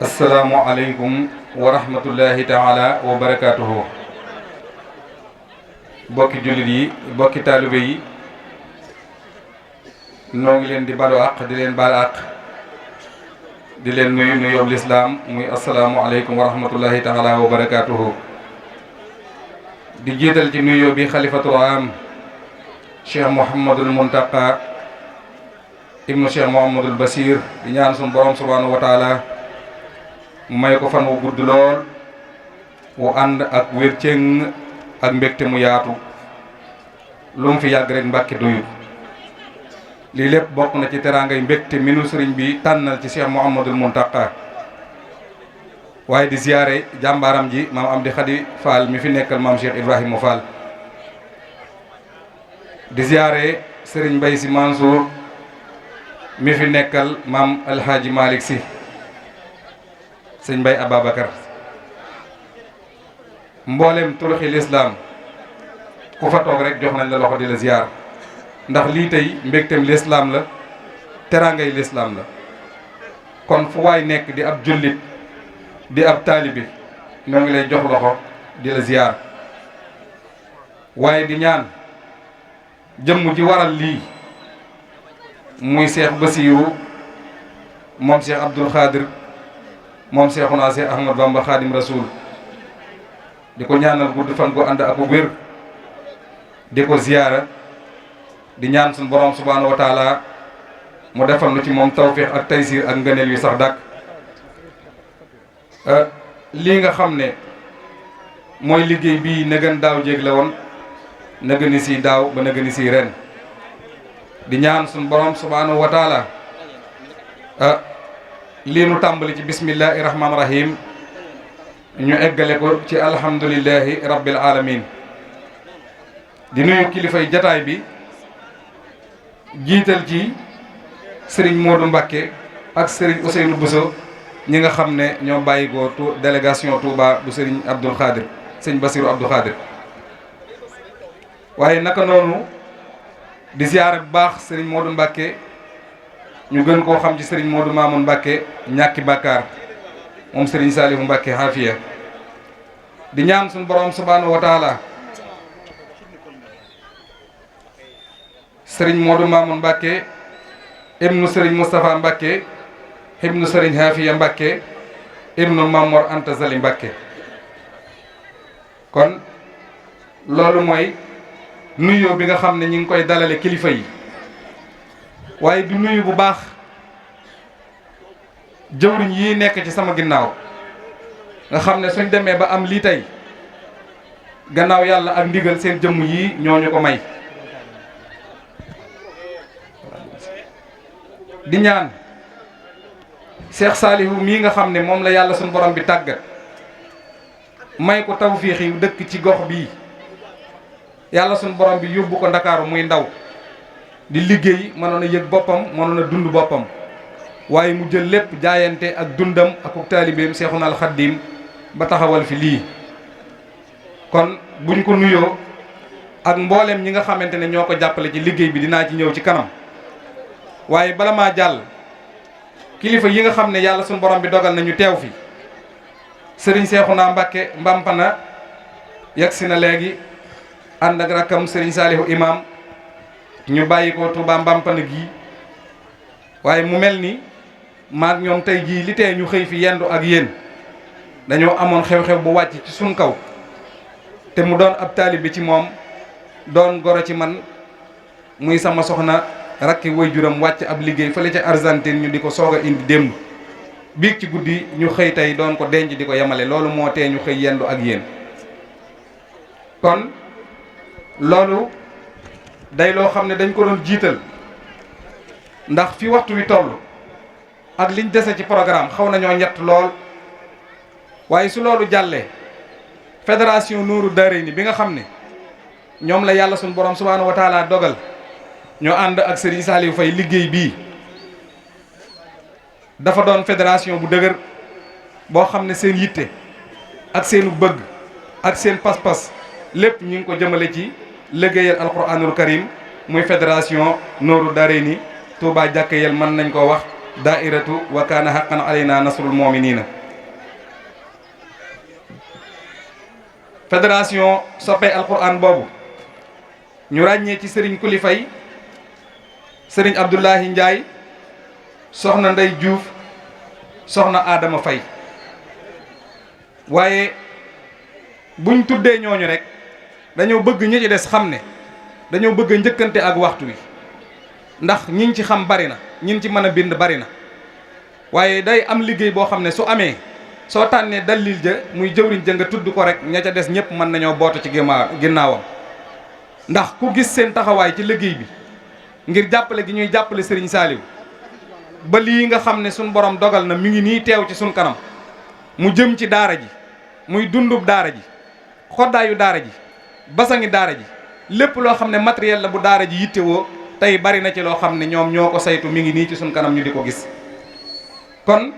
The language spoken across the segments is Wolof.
assalaamu aleykum wa rahmatullahi taala wa barakaatuhu. bokki jullit yi bokki taalibe yi noo ngi leen di balu àq di leen baal àq di leen nuyu nuyoob lislaam muy assalaamu aleykum wa rahmatullahi taala wa barakaatuhu. di jiital ci nuyoo bi xalifatul aam cheikh Mouhamadul Muntaqa ibnu cheikh Mouhamadul Basir di ñaan suñu borom subhanahu wa taala mu may ko fan wu gudd lool wu ànd ak wér cëng ak mbégte mu yaatu lu mu fi yàgg rek mbàkki doyut. lii lépp bokk na ci teraangay mbégte minu sëriñ bi tànnal ci cheikh Mouhamadul Muntaqa waaye di ziyaare jàmbaaram ji maam Amdi Xadi Fall mi fi nekkal maam Cheikh Ibrahima Fall. di ziyaare sëriñ Mbay Si Mansour mi fi nekkal maam Alhaaji Malick Si sëñ Mbay Ababacar. mboolem turuxi lislaam ku fa toog rek jox nañ la loxo di la ziyaar ndax lii tey mbégteem lislaam la teraangay lislaam la. kon fu waay nekk di ab jullit di ab taalibi ñoo ngi lay jox loxo di la ziyaar waaye di ñaan jëmm ji waral lii muy Cheikh Basiiru moom Cheikh Abdoul Khadir moom Cheikhuna Cheikh Ahmad Bamba Khadim Rasoul di ko ñaanal gudd fan gu ànd ak wér di ko ziyaara di ñaan suñu borom subhanahu wa taala mu defal nu ci moom tawfiq ak taysir ak ngëneel yu sax dàkk. lii nga xam ne mooy liggéey bii nëgën daaw jéeg la woon nëgëni si daaw ba nëgëni si ren di ñaan suñu borom subhanahu wa taala lii nu tàmbali ci bismillahi rahmaani rahim ñu eggale ko ci alhamdulillahi rabbil alamin. di nuyu kilifay jataay bi jiital ci sëriñ Modou Mbakke ak sëriñ Ousseynou Bousso ñi nga xam ne ñoo bàyyi ko délégation Touba bu sëriñ Abdoul Khadir sëriñ Bassirou Abdoul Khadir. waaye naka noonu di ziyaare bu baax sëriñ Modou Mbakke ñu gën koo xam ci sëriñ Modou Mamoun Mbakke ñàkki bàkkaar moom sëriñ Saliou Mbakke xaafiya di ñaan suñu borom subhanahu wa taala sëriñ Modou Mamoun Mbakke ibnu sëriñ Moustapha Mbakke ibnu sëriñ xaafiya Mbakke ibnu Mamor Anta Zali Mbakke. kon loolu mooy nuyoo bi nga xam ne ñi ngi koy dalale kilifa yi waaye du nuyu bu baax jëwriñ yi nekk ci sama ginnaaw nga xam ne suñ demee ba am lii tey gannaaw yàlla ak ndigal seen jëmm yii ñooñu ko may. di ñaan Cheikh Saliou mii nga xam ne moom la yàlla suñu borom bi tàggat may ko tawfiix yi dëkk ci gox bii yàlla suñu borom bi yóbbu ko Ndakaaru muy ndaw di liggéey mënoon a yëg boppam mënoon a dund boppam waaye mu jël lépp jaayante ak dundam ak taalibeem Seexuna al Xaddiim ba taxawal fi lii. kon buñ ko nuyoo ak mboolem ñi nga xamante ne ñoo ko jàppale ci liggéey bi dinaa ci ñëw ci kanam waaye bala maa jàll kilifa yi nga xam ne yàlla suñu borom bi dogal nañu teew fi sëriñ Seexuna Mbakke Mbampana yegsi na léegi ànd ak rakkam sëriñ Saalihu imam ñu bàyyi ko Touba Mbampana gi waaye mu mel ni maag ñoom tey jii li tee ñu xëy fi yendu ak yéen dañoo amoon xew-xew bu wàcc ci suñ kaw te mu doon ab taalibe ci moom doon goro ci man muy sama soxna rakki waajuram wàcc ab liggéey fële ca Argentine ñu di ko soog a indi démb biig ci guddi ñu xëy tey doon ko denc di ko yemale loolu moo tee ñu xëy yendu ak yéen. kon loolu day loo xam ne dañ ko doon jiital ndax fi waxtu wi toll ak liñ dese ci programme xaw nañoo ñett lool waaye su loolu jàllee fédération Nuuru Daarayni bi nga xam ne ñoom la yàlla suñu borom subhaanahu wa taala dogal ñoo ànd ak Serigne Saliou Faye liggéey bii dafa doon fédération bu dëgër boo xam ne seen yitte ak seenu bëgg ak seen pas-pas lépp ñu ngi ko jëmale ci liggéeyal alquranul karim muy fédération Nuuru Daarayni Touba Jàkkayel mën nañ koo wax daairatu wa kaana haqqan alayna nasrul muminina. fédération soppee alquran boobu ñu ràññee ci sëriñ Kuli Fay, sëriñ Abdoulahi Ndiaye, soxna Ndey Diouf, soxna Adama Fay. waaye buñ tuddee ñooñu rek dañoo bëgg ñi ci des xam ne dañoo bëgg njëkkante ak waxtu wi, ndax ñiñ ci xam bari na, ñiñ ci mën a bind bari na, waaye day am liggéey boo xam ne su amee soo tànnee dalil ja muy jëwriñ ja nga tudd ko rek ña ca des ñëpp mën nañoo bootu ci ginnaawam. ndax ku gis seen taxawaay ci liggéey bi ngir jàppale gi ñuy jàppale Serigne Saliou ba lii nga xam ne suñ borom dogal na mi ngi nii teew ci suñ kanam mu jëm ci daara ji, muy dundub daara ji, xoddaayu daara ji, basangi daara ji, lépp loo xam ne matériel la bu daara ji yittewoo tey bari na ci loo xam ne ñoom ñoo ko saytu mi ngi nii ci suñ kanam ñu di ko gis. kon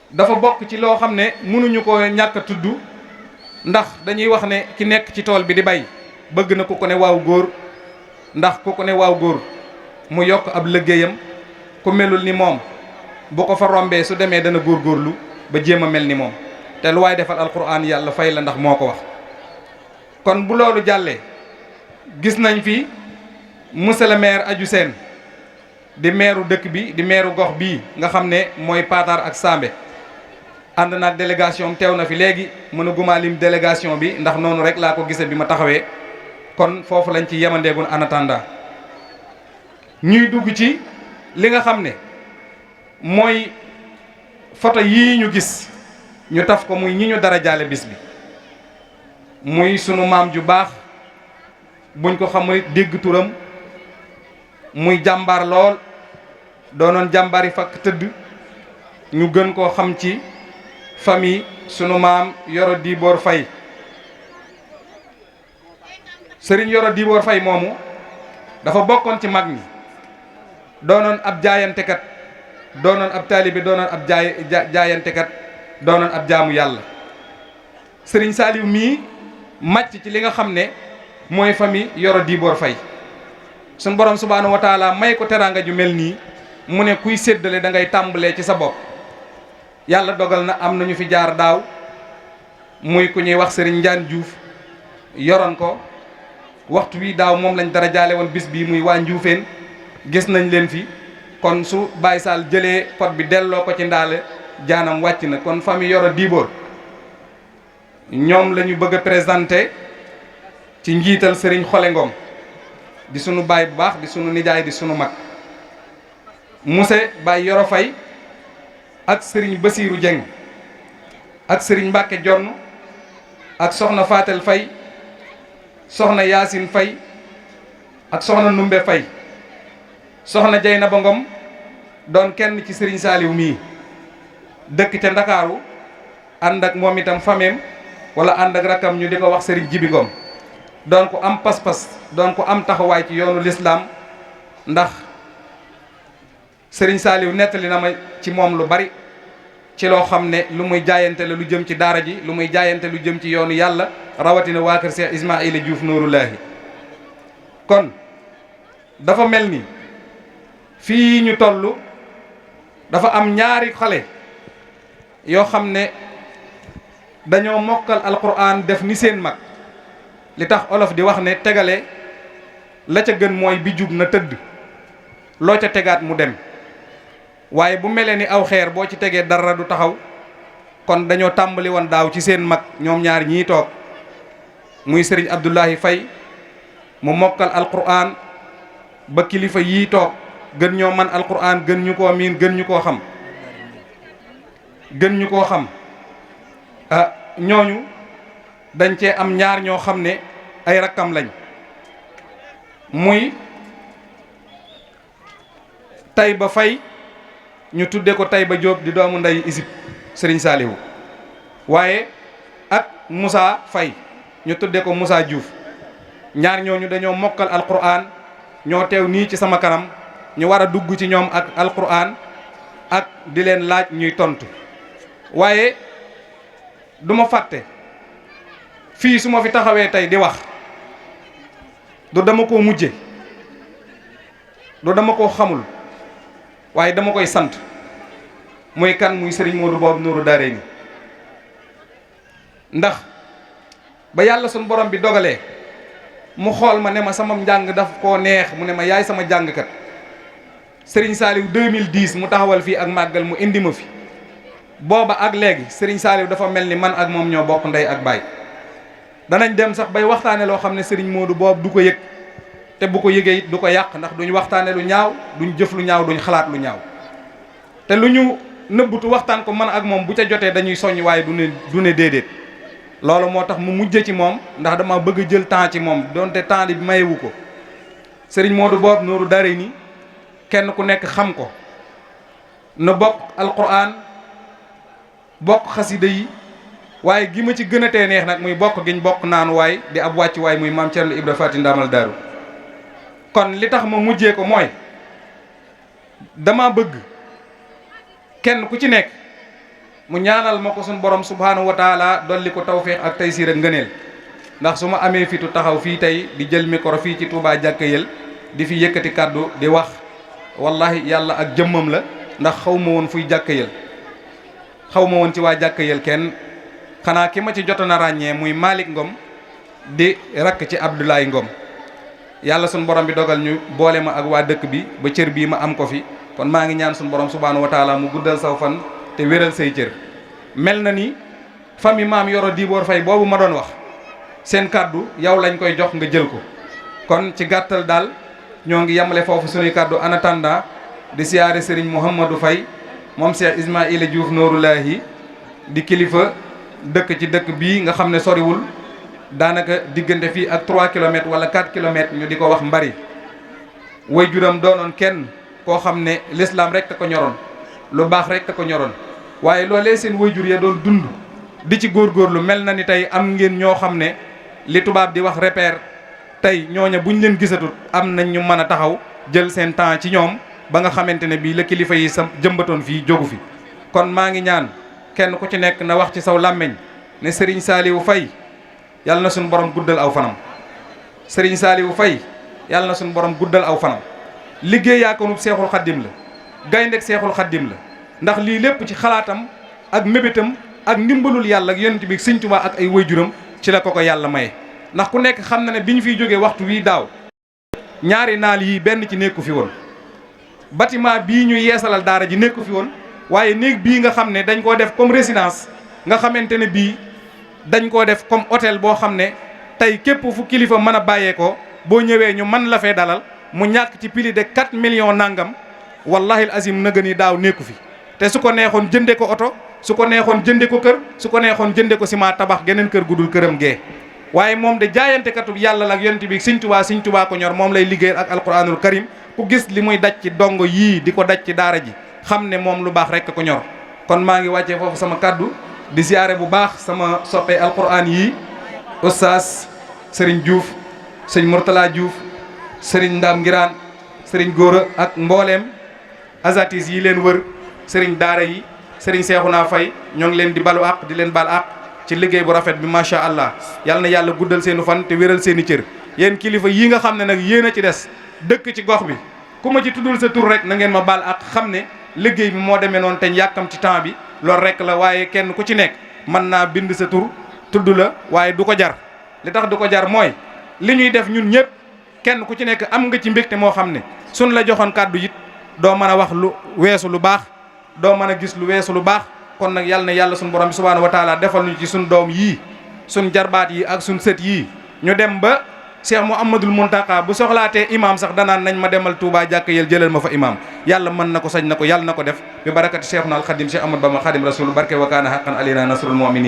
dafa bokk ci loo xam ne mënuñu ko ñàkk a tudd, ndax dañuy wax ne ki nekk ci tool bi di bay bëgg na ku ko ne waaw góor, ndax ku ko ne waaw góor mu yokk ab liggéeyam. ku melul ni moom bu ko fa rombee su demee dana góorgóorlu ba jéem a mel ni moom, te lu waay defal alquran yàlla fay la, ndax moo ko wax. kon bu loolu jàllee gis nañ fi monsieur le maire Aju Seen di maireu dëkk bi, di maireu gox bii nga xam ne mooy Paatar ak Sambe, ànd naag délégation teew na fi léegi, mën a gumaa lim délégation bi ndax noonu rek laa ko gisee bi ma taxawee. kon foofu lañ ci yemandeegun en attendant ñuy dugg ci li nga xam ne mooy photo yii ñu gis ñu taf ko muy ñi ñu dara jaale bis bi, muy sunu maam ju baax buñ ko xamul dégg turam, muy jàmbaar lool, doonoon jàmbaari fakk tëdd, ñu gën koo xam ci famille sunu maam Yoro Dibor Fay. Sëriñ Yoro Dibor Fay moomu dafa bokkoon ci mag ñi, doonoon ab jaayantekat, doonoon ab taalibe, doonoon ab jaayantekat, doonoon ab jaamu yàlla. Sëriñ Saliou mii màcc ci li nga xam ne mooy famille Yoro Dibor Fay. suñ borom subhaanahu wa taala may ko teraanga ju mel nii, mu ne kuy séddale da ngay tàmbalee ci sa bopp. yàlla dogal na am nañu fi jaar daaw, muy ku ñuy wax sëriñ Njaan Diouf yoroon ko. waxtu wi daaw moom lañ dara jaale woon bis bii, muy waa Njuufeen, gis nañ leen fi. kon su Baye Sall jëlee pot bi delloo ko ci ndaale jaanam wàcc na. kon famille Yoro Dibor ñoom la ñu bëgg a présenté ci njiital sëriñ Xole Ngom, di sunu baay bu baax, di sunu nijaay, di sunu mag. monsieur Baye Yoro Fay ak sëriñ Basiiru Jeng ak sëriñ Mbàkke Jonn ak soxna Fatel Fay, soxna Yaasin Fay ak soxna Numbe Fay. soxna Jeynaba Ngom doon kenn ci Serigne Saliou mii, dëkk ca Ndakaaru, ànd ak moom itam fameem wala ànd ak rakkam ñu di ko wax Serigne Jibi Ngom, doon ko am pas-pas, doon ko am taxawaay ci yoonu lislaam. ndax Serigne Saliou nettali na ma ci moom lu bari ci loo xam ne lu muy jaayante la, lu jëm ci daara ji, lu muy jaayante lu jëm ci yoonu yàlla, rawatina waa kër Cheikh Ismaïla Diouf Nuurullaahi. kon dafa mel ni fii ñu toll dafa am ñaari xale yoo xam ne dañoo mokkal alquran def ni seen mag. li tax olof di wax ne tegale la ca gën mooy bi jub na tëdd, loo ca tegaat mu dem. waaye bu melee ni aw xeer boo ci tegee dara du taxaw. kon dañoo tàmbali woon daaw ci seen mag ñoom ñaar ñii toog, muy sëriñ Abdoulahi Fay mu mokkal alquran ba kilifa yii toog gën ñoo man alquran, gën ñu koo miin, gën ñu koo xam, ñooñu dañ cee am ñaar ñoo xam ne ay rakkam lañ, muy Tayba Fay ñu tudde ko Tayba Jóob di doomu ndey isib Sëriñ Saalihu, waaye ak Moussa Fay ñu tudde ko Moussa Diouf. ñaar ñooñu dañoo mokkal alquran, ñoo teew nii ci sama kanam, ñu war a dugg ci ñoom ak alquran ak di leen laaj ñuy tontu. waaye du ma fàtte fii su ma fi taxawee tey di wax, du dama koo mujje, du dama koo xamul, waaye dama koy sant muy kan muy Serigne Modou boobu Nuuru Daarayni ndax ba yàlla suñu borom bi dogalee mu xool ma ne ma sama njàng daf koo neex mu ne ma yaay sama jàngkat Serigne Saliou 2010 mu taxawal fii ak màggal mu indi ma fi booba ak léegi Serigne Saliou dafa mel ni man ak moom ñoo bokk ndey ak baay danañ dem sax bay waxtaane loo xam ne Serigne Modou boobu du ko yëg te bu ko yëgee it du ko yàq ndax duñ waxtaane lu ñaaw duñ jëf lu ñaaw duñ xalaat lu ñaaw te lu ñu nëbbutu waxtaan ko man ak moom bu ca jotee dañuy soññ waaye du ne déedéet loolu moo tax mu mujje ci moom ndax dama bëgg a jël temps ci moom donte temps bi mayewu ko Serigne Modou boobu Nuuru Daarayni kenn ku nekk xam ko na bokk alquran bokk xasida yi waaye gi ma ci gën a tee neex nag muy bokk giñ bokk naanu waay di ab wàcc waay muy maam Thierno Ibra Fati Ndamal Daaru kon li tax ma mujjee ko mooy dama bëgg kenn ku ci nekk mu ñaanal ma ko suñ borom subhanahu wa taala dolli ko tawféex ak taysiir ak ngëneel ndax su ma amee fitu taxaw fii tey di jël micro fii ci Touba Jàkkayel di fi yëkkati kàddu di wax wallahi yàlla ak jëmmam la ndax xaw ma woon fuy Jàkkayel xaw ma woon ci waa Jàkkayel kenn xanaa ki ma ci jotoon a ràññee muy Malick Ngom di rakk ci Abdoulaye Ngom yàlla suñ borom bi dogal ñu boole ma ak waa dëkk bi ba cër bii ma am ko fi kon maa ngi ñaan suñ borom subhanahu wa taala mu guddal saw fan te wéral say cër mel na ni famille maam Yoro Diboor Fay boobu ma doon wax seen kàddu yow lañ koy jox nga jël ko kon ci gàttal daal ñoo ngi yemale foofu suñuy kàddu en attendant di siyaare Serigne Mouhamadou Fay moom Cheikh Ismaïla Diouf Noorullahi di kilifa dëkk ci dëkk bii nga xam ne soriwul daanaka diggante fii ak 3 kilomètres wala 4 kilomètres ñu di ko wax Mbari way juram doonoon kenn koo xam ne l'islam rek te ko ñoroon lu baax rek te ko ñoroon waaye loolee seen way jur ya doon dund di ci góorgóorlu mel na ni tey am ngeen ñoo xam ne li tubaab di wax repère tey ñooña buñ leen gisatut am nañ ñu mën a taxaw jël seen temps ci ñoom ba nga xamante ne bii la kilifa yi sa jëmbatoon fii jógu fi kon maa ngi ñaan kenn ku ci nekk na wax ci saw làmmeñ ne Serigne Saliou Faye yàlla na suñu borom guddal aw fanam Serigne Saliou Faye yàlla na suñu borom guddal aw fanam liggéey yaakoonub seexul xaddim la gayndeg seexul xaddim la ndax lii lépp ci xalaatam ak mébétam ak ndimbalul yàlla ak yonent bi Sëñ Tuubaa ak ay waajuram ci la ko yàlla maye ndax ku nekk xam na ne bi ñu fiy jógee waxtu wii daaw ñaari naal yii benn ci nekku fi woon bâtiment bii ñu yeesalal daara ji nekku fi woon waaye néeg bii nga xam ne dañ koo def comme résidence nga xamante ne bii dañ koo def comme hôtel boo xam ne tey képp fu kilifa mën a bàyyeekoo boo ñëwee ñu mën la fee dalal mu ñàkk ci plus de 4 millions nangam wallahi azim na gën daaw nekku fi te su ko neexoon jënde ko oto su ko neexoon jënde ko kër su ko neexoon jënde ko ciment tabax geneen kër gudul këram gee waaye moom de jaayantekatu yàlla la ak yonent bi Sëñ Tuubaa ko ñor moom lay liggéeyal ak alquranul karim ku gis li muy daj ci dongo yii di ko daj ci daara ji xam ne moom lu baax rek ko ñor kon maa ngi wàccee foofu sama kaddu di ziyaare bu baax sama soppee alquran yii oustaz Serigne Diouf sëñ Mourtala Diouf Serigne Ndam Ngiraan Serigne Góora ak mbooleem azatis yi leen wër Serigne daara yi Serigne Seexuna Fay ñoo ngi leen di balu àq di leen bal àq ci liggéey bu rafet bi macha allah yal na yàlla guddal seenu fan te wéral seeni cër yéen kilifa yi nga xam ne nag yéen a ci des dëkk ci gox bi ku ma ci tuddul sa tur rek na ngeen ma bal àq xam ne liggéey bi moo demee noonu te yàkkam ci temps bi loolu rek la waaye kenn ku ci nekk mën naa bind sa tur tudd la waaye du ko jar li tax du ko jar mooy li ñuy def ñun ñëpp kenn ku ci nekk am nga ci mbégte moo xam ne suñ la joxoon kàddu it doo mën a wax lu weesu lu baax doo mën a gis lu weesu lu baax kon nag yàlla na yàlla suñu borom bi subhaanahu wa taala defal ñu ci suñ doom yii suñ jarbaat yi ak suñ sët yii ñu dem ba Cheikh Mouhamadoul Mountakha bu soxlaatee imam sax danaan nañ ma demal Touba Jàkkayel jëlal ma fa imam yàlla mën na ko sañ na ko yàlla na ko def bi barakati Cheikhuna al Khadim Cheikh Ahmadou Bamba Khadim Rasoul barke wa kaana haqqan alaynaa nasrul mu'minin